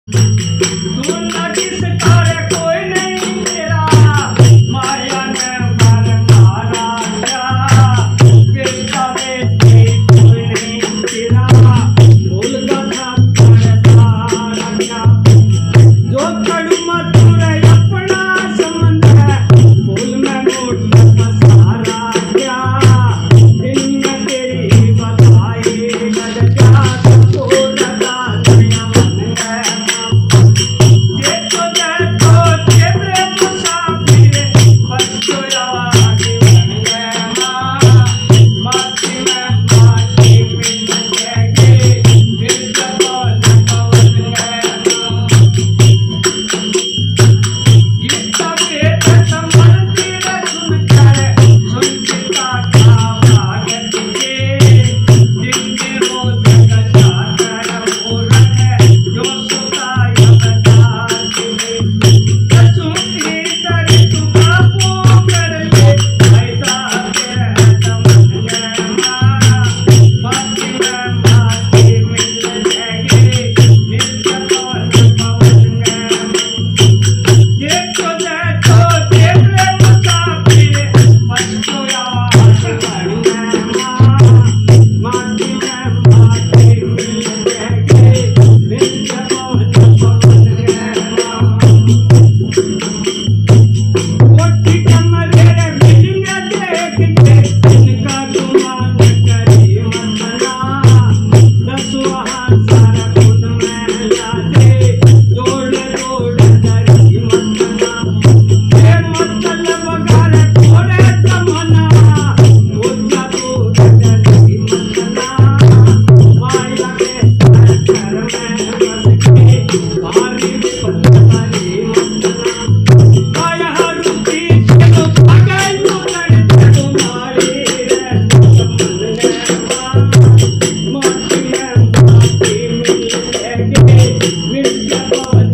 तुलना किसकार कोई नहीं मेरा, माया ने मर मारा क्या, बेटा बेटी कोई नहीं तेरा, भूल गया तारा क्या, जो कड़ू मधुर अपना समंदर, भूल में मोट पसारा क्या, इनमें तेरी बताई न जा सबको लगा दुनिया मन है। देखो देखो के प्रेम मुसाफिर बच्चों आगे बढ़ गए माँ, माटी में माटी मिल जाएगी, फिर सबको नकल गए गीता के समझती रे सुनकर, सुनता का भागत के, जिनके रोज का चाकर मूरख है, जो सुता या बता के, सुनती कर तू काबू कर ले, फायदा तेरा समझ गए माँ, माटी में माटी मिल जाएगी, फिर सबको नकल गए देखो देखो के प्रेम मुसाफिर बच्चों आगे बढ़ गए माँ, माटी में माटी मिल जाएगी, फिर सबको नकल गए कोठी कमरे मिलने देख के, इनका गुमान करी मतना, दसवां सारा खुद में ला दे, जोड़ जोड़ करी मतना, ये मतलब घर थोड़े जमाना, मुझा दूर करी मतना, माया के घर में बस के, भारी पत्थरी मतना, माया रुपी चलो भागल तू लड़ते तुम्हारी रे, समझ गए माँ, माटी में माटी मिल जाएगी, मिल जाएगी।